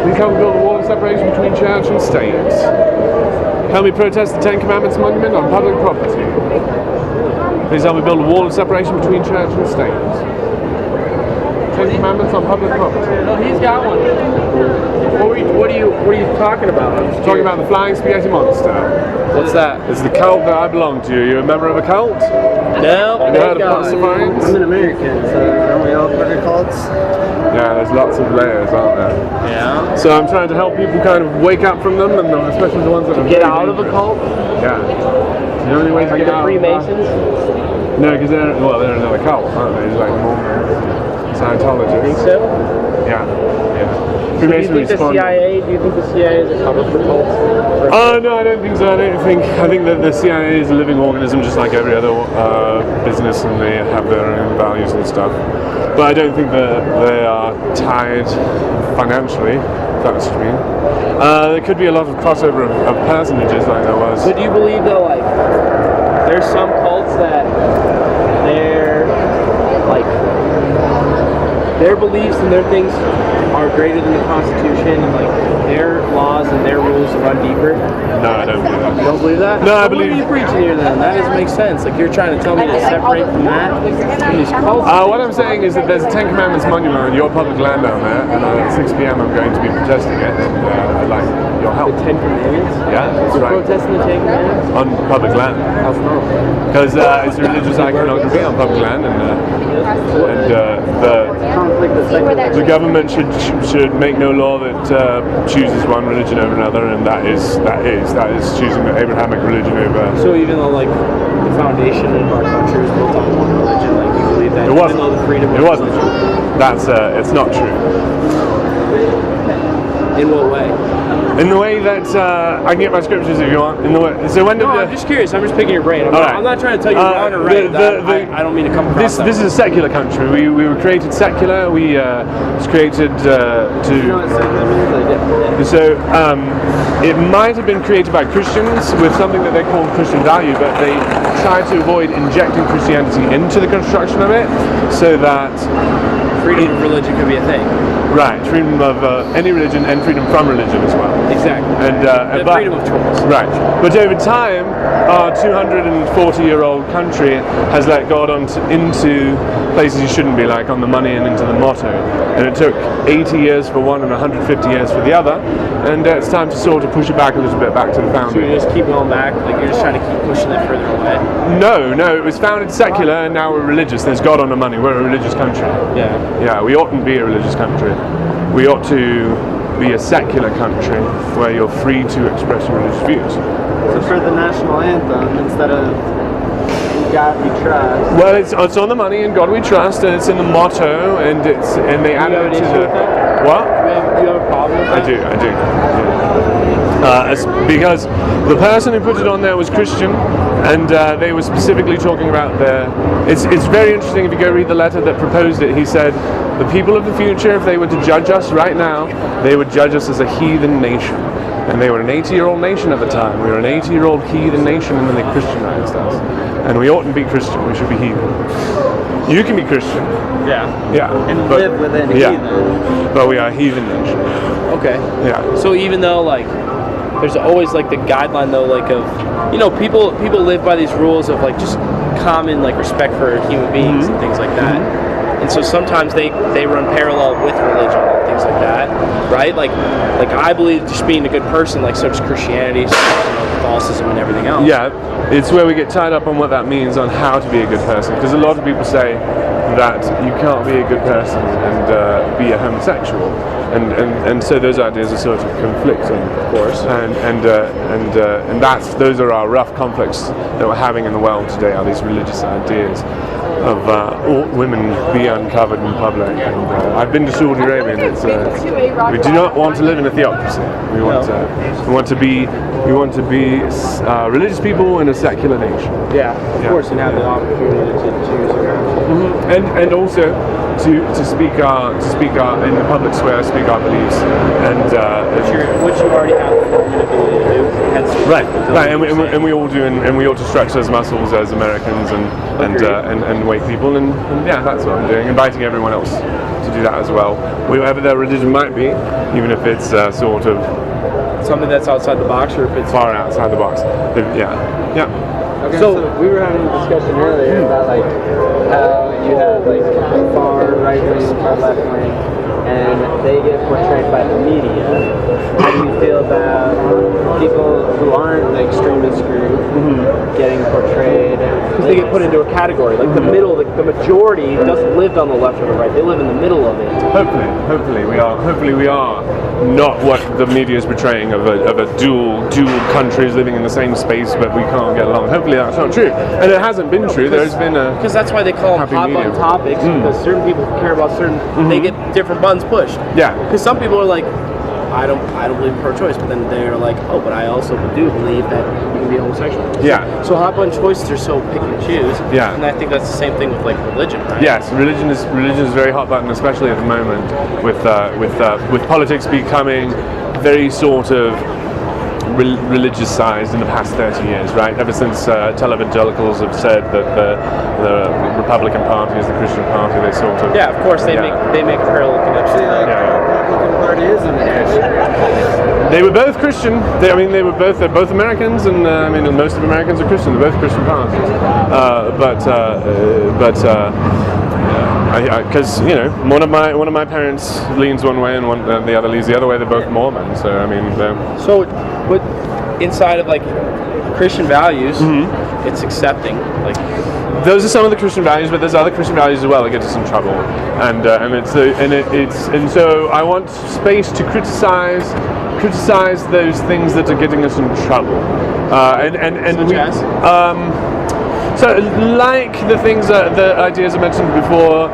Please help me build a wall of separation between church and state. Help me protest the Ten Commandments monument on public property. Please help me build a wall of separation between church and state. Ten Commandments on public property. No, he's got one. What are you talking about? I'm talking about the flying spaghetti monster. What's that? It's the cult that I belong to. You a member of a cult? No. Have you heard of Pastafarians? I'm an American, so aren't we all part of cults? Yeah, there's lots of layers, aren't there? Yeah. So I'm trying to help people kind of wake up from them, and especially the ones that are Get out of a cult? Yeah. The only way to Are get the out. Freemasons? No, because they're another cult, aren't they? It's like Mormons, Scientology. You think so? Yeah. Do you think the CIA? Do you think the CIA is a cover for cults? Oh no, I don't think so. I think that the CIA is a living organism, just like every other business, and they have their own values and stuff. But I don't think that they are tied financially. If that's what you mean. There could be a lot of crossover of personages, like there was. But do you believe though, like, there's some cults that their beliefs and their things are greater than the Constitution, and like their laws and their rules run deeper? No, I don't believe that. You don't believe that? No, I What believe. are you preaching here then? That doesn't make sense. Like, you're trying to tell me to separate from that from these cults. What I'm saying is that there's a Ten Commandments monument on your public land down there, and at 6 p.m. I'm going to be protesting it, and I'd like your help. The Ten Commandments? Yeah, that's You're right. protesting the Ten Commandments? On public land. How come? Because it's a religious iconography on public land, and the government should make no law that chooses one religion over another, and that is choosing the Abrahamic religion over. So even though like the foundation of our country is built on one religion, like you believe that It wasn't. even though the freedom of It wasn't. religion. That's it's not true. In what way? In the way that I can get my scriptures if you want. In the way, so when did I'm just curious. I'm just picking your brain. I'm not trying to tell you wrong or right. I don't mean to come across This is a secular country. We were created secular. We was created to. You know what secular means? So it might have been created by Christians with something that they call Christian value, but they try to avoid injecting Christianity into the construction of it, so that freedom of religion could be a thing. Right, freedom of any religion and freedom from religion as well. Exactly. And but freedom of choice. Right, but over time, our 240-year-old country has let God into places you shouldn't be, like on the money and into the motto. And it took 80 years for one and 150 years for the other, and it's time to sort of push it back a little bit back to the So founding. you just keep going back, like you're just trying to keep pushing it further away. No, it was founded secular, and now we're religious. There's God on the money. We're a religious country. Yeah, we oughtn't be a religious country. We ought to be a secular country where you're free to express your religious views. So for the national anthem, instead of "In God We Trust." Well, it's on the money, in God we trust, and it's in the motto, and they added it to the what? Do you have a problem with that? I do. Yeah. It's because the person who put it on there was Christian, and they were specifically talking about their. It's very interesting if you go read the letter that proposed it. He said, the people of the future, if they were to judge us right now, they would judge us as a heathen nation. And they were an 80-year-old nation at the time. We were an 80-year-old heathen nation, and then they Christianized us. And we oughtn't be Christian. We should be heathen. You can be Christian. Yeah. And live within heathen. But we are a heathen nation. Okay. Yeah. So even though like there's always like the guideline though, like of people live by these rules of like just common like respect for human beings and things like that. And so sometimes they run parallel with religion and things like that, right? Like I believe just being a good person, like so does Christianity, so does, Catholicism and everything else. Yeah, it's where we get tied up on what that means on how to be a good person, because a lot of people say that you can't be a good person and be a homosexual, and so those ideas are sort of conflicting, of course, and those are our rough conflicts that we're having in the world today, are these religious ideas of all women be uncovered in public. And I've been to Saudi Arabia, and we do not want to live in a theocracy. We want to be religious people in a secular nation. Yeah, of course, and have the opportunity to choose your own. And also to speak our in the public square, speak our beliefs, and which you already have the ability to do. Right, and we all do, and we ought to stretch those muscles as Americans and wake people, and yeah, that's what I'm doing, inviting everyone else to do that as well, whatever their religion might be, even if it's sort of Something that's outside the box, or if it's far outside the box. Yeah. Okay, so we were having a discussion earlier about like how you have like far right wing, far left wing, and they get portrayed by the media. How do you feel about people who aren't the extremist group getting portrayed? because they get put into a category. Like the middle, the majority doesn't live on the left or the right. They live in the middle of it. Hopefully we are not what the media is portraying of a dual countries living in the same space, but we can't get along. Hopefully that's not true, and it hasn't been true. There's been because that's why they call them hot button topics, because certain people care about certain. They get different buttons pushed. Yeah. Because some people are like, I don't believe in pro-choice, but then they're like, oh, but I also do believe that you can be homosexual. Yeah. So hot button choices are so pick and choose. Yeah. And I think that's the same thing with like religion, right? Yes, religion is very hot button, especially at the moment with politics becoming very sort of religious-sized in the past 30 years, right? Ever since televangelicals have said that the Republican Party is the Christian Party, they sort of Yeah, of course they make a parallel connection. The Republican Party is in the They were both Christian. They're both Americans, and most of Americans are Christian. They're both Christian parties. Because one of my parents leans one way and the other leans the other way. They're both Mormon, so So, but inside of like Christian values, it's accepting. Like those are some of the Christian values, but there's other Christian values as well that get us in trouble, and so I want space to criticize those things that are getting us in trouble, So, like the things, the ideas I mentioned before,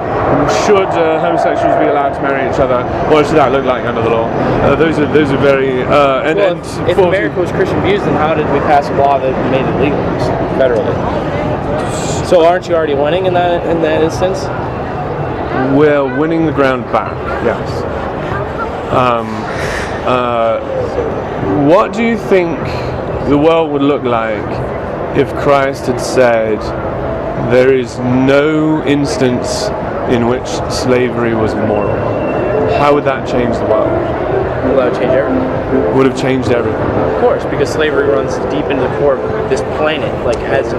should homosexuals be allowed to marry each other? What should that look like under the law? Those are very. If America was Christian views, then how did we pass a law that made it legal federally? So, aren't you already winning in that instance? We're winning the ground back. Yes. What do you think the world would look like if Christ had said there is no instance in which slavery was moral? How would that change the world? Well, that would change everything. Would have changed everything. Of course, because slavery runs deep into the core of this planet, like as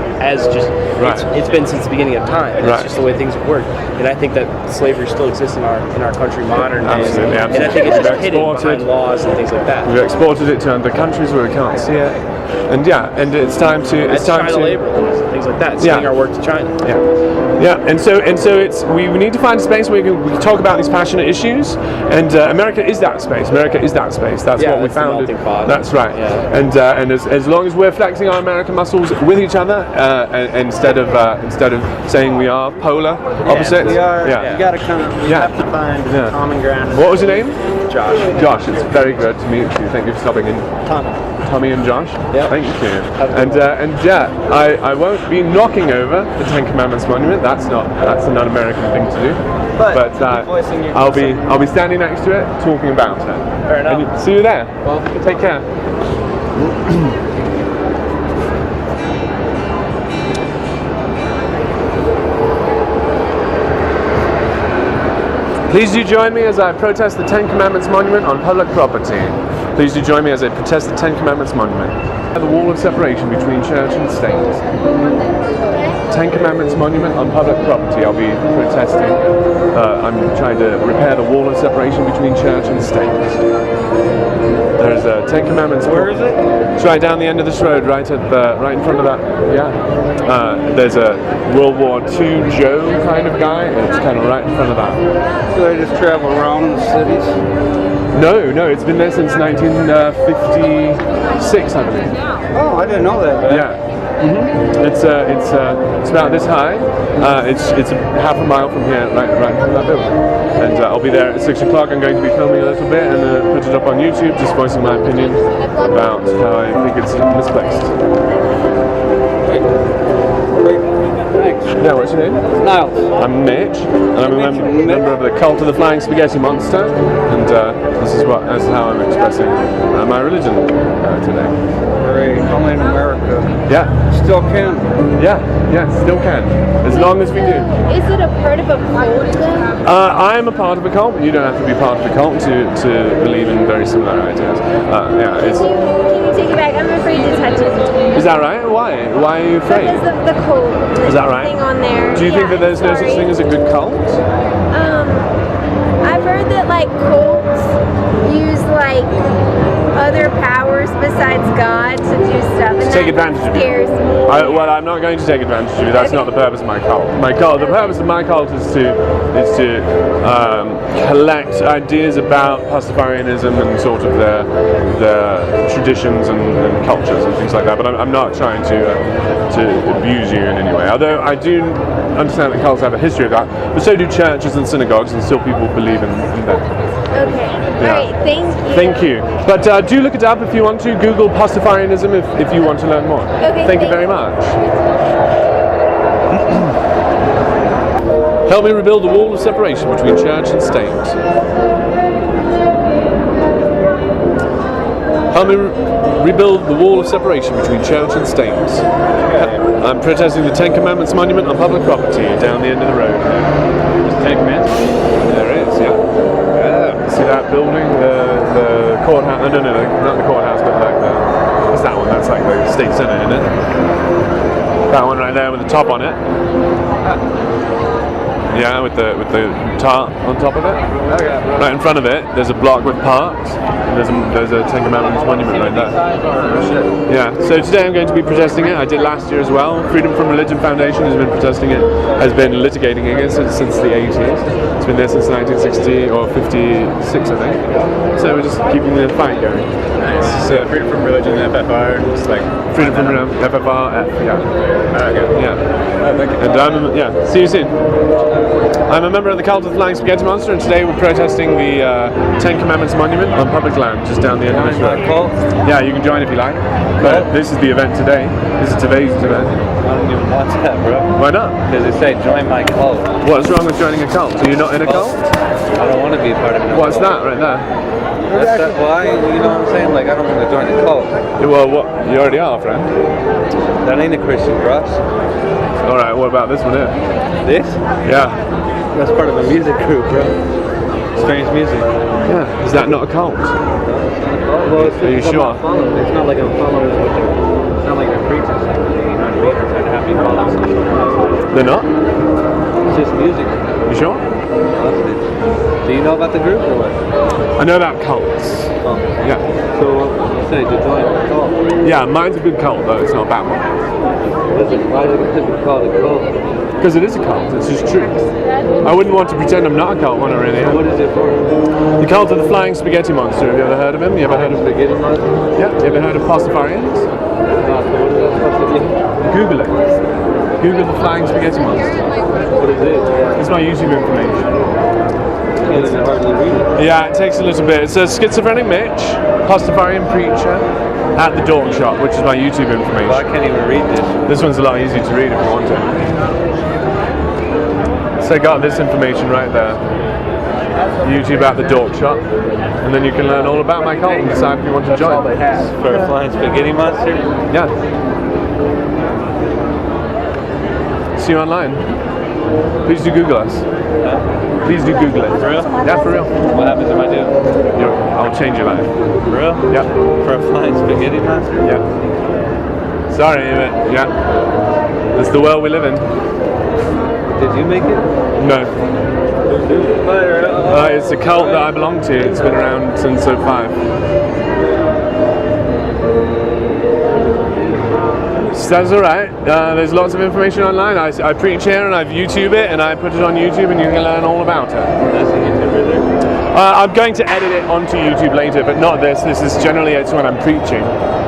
just Right. it's been since the beginning of time. And Right. It's just the way things have worked. And I think that slavery still exists in our country modern days. Absolutely. And I think it's just We've hidden behind exported- laws and things like that. We've exported it to other countries where we can't see it, and it's time to China labor laws and things like that. Sending our work to China. And so we need to find a space where we can talk about these passionate issues, and America is that space. That's what we that's the founded. melting pot. That's right. Yeah. And as long as we're flexing our American muscles with each other, instead of saying we are polar opposites. We are. Yeah. You gotta have to find common ground. What was your name? Josh. Josh, it's very good to meet you. Thank you for stopping in. Tommy and Josh. Yeah. Thank you. I won't be knocking over the Ten Commandments monument. That's an American thing to do. But voicing your I'll be standing next to it, talking about it. Fair enough. And see you there. Well, take care. Please do join me as I protest the Ten Commandments monument on public property. Please do join me as I protest the Ten Commandments monument. The wall of separation between church and state. Ten Commandments monument on public property. I'll be protesting. I'm trying to repair the wall of separation between church and state. There's a Ten Commandments. Where is it? It's right down the end of this road, right in front of that. Yeah. There's a World War II Joe kind of guy, and it's kind of right in front of that. So they just travel around the cities? No, it's been there since 1956, I believe. Oh, I didn't know that. Yeah. It's about this high. It's half a mile from here, right from that building. And I'll be there at 6 o'clock. I'm going to be filming a little bit and put it up on YouTube, just voicing my opinion about how I think it's misplaced. Wait. Thanks. Yeah, what's your name? Niles. I'm Mitch, and I'm a member of the Cult of the Flying Spaghetti Monster, and this is how I'm expressing my religion today. Great. Only in America. Yeah. Still can. Yeah, still can. As long as we do. Is it a part of a cult then? I'm a part of a cult, but you don't have to be part of a cult to believe in very similar ideas. Can you take it back? I'm afraid to touch it. Is that right? Why? Why are you afraid? Because of the cult. Is that right? Thing on there. Do you think that there's no such thing as a good cult? I've heard that like cults use like other powers besides God to do stuff, and Take advantage of you. scares me. Well, I'm not going to take advantage of you. That's not the purpose of my cult. The purpose of my cult is to collect ideas about Pastafarianism and sort of their traditions and cultures and things like that. But I'm not trying to abuse you in any way. Although I do understand that cults have a history of that, but so do churches and synagogues, and still people believe in them. Okay. Yeah. All right. Thank you. Thank you. But do look it up if you want to. Google Pastafarianism if you want to learn more. Okay, Thank you very much. Help me rebuild the wall of separation between church and state. Help me rebuild the wall of separation between church and state. I'm protesting the Ten Commandments monument on public property down the end of the road. Ten Commandments? There is, yeah. See that building? The courthouse? No, not the courthouse, but like what's that one? That's like the state senate, isn't it? That one right there with the top on it. Yeah, with the tarp on top of it. Right in front of it, there's a block with parks. And there's a Ten Commandments monument right there. Yeah. So today I'm going to be protesting it. I did last year as well. Freedom from Religion Foundation has been protesting it, has been litigating against it since the 80s. It's been there since 1960 or 56, I think. So we're just keeping the fight going. Nice. So Freedom from Religion, FFR, just like Freedom from Religion, FFR, yeah. Okay. Yeah. And see you soon. I'm a member of the Cult of the Flying Spaghetti Monster, and today we're protesting the Ten Commandments monument on public land just down the end of this road. Yeah, you can join if you like. But this is the event today. This is today's event. I don't even want that, bro. Why not? Because they say join my cult. What's wrong with joining a cult? Are you not in a cult? I don't want to be a part of it. What's that right there? That's that, why? You know what I'm saying? Like, I don't want to join a cult. Yeah, well, what? You already are, friend. That ain't a Christian cross. All right. What about this one here? This? Yeah. That's part of a music group, bro. Strange music. Yeah. Is that not a cult? Well, Are you sure? It's not like I'm following what they're. It's not like they're preaching something. You know what I mean? They're trying to have me follow something. They're not? It's just music. You sure? Do you know about the group or what? I know about cults. Oh. Yeah. So you say to join a cult? Yeah, mine's a good cult, though. It's not a bad one. Why is it called a cult? Because it is a cult. It's just truth. I wouldn't want to pretend I'm not a cult when I really am. What is it for? The Cult of the Flying Spaghetti Monster. Have you ever heard of him? You ever heard of Spaghetti monster? Yeah. You ever heard of Pastafarians? So what is that supposed to be? Google it. Google the Flying Spaghetti Monster. What is it? It's my YouTube information. Can't even hardly read it. Yeah, it takes a little bit. It says Schizophrenic Mitch, Pastafarian Preacher, at TheDorkShop, which is my YouTube information. Well, I can't even read this. This one's a lot easier to read if you want to. So I got this information right there. YouTube at TheDorkShop, and then you can learn all about my cult and decide if you want to join. For a flying spaghetti monster? Yeah. See you online. Please do Google us. Please do Google it. For real? Yeah, for real. What happens if I do? I'll change your life. For real? Yep. For a flying spaghetti monster? Yeah. Sorry, but yeah. That's the world we live in. Did you make it? No. It's a cult that I belong to. It's been around since 2005. So that's alright. There's lots of information online. I preach here and I YouTube it and I put it on YouTube and you can learn all about it. That's a YouTuber there. I'm going to edit it onto YouTube later, but not this. This is generally it's when I'm preaching.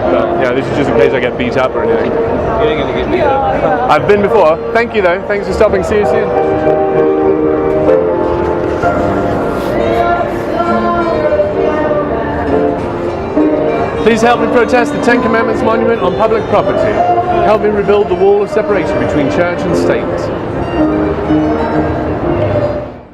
But yeah, this is just in case I get beat up or anything. You ain't gonna get beat up. I've been before. Thank you though. Thanks for stopping. See you soon. Please help me protest the Ten Commandments monument on public property. Help me rebuild the wall of separation between church and state.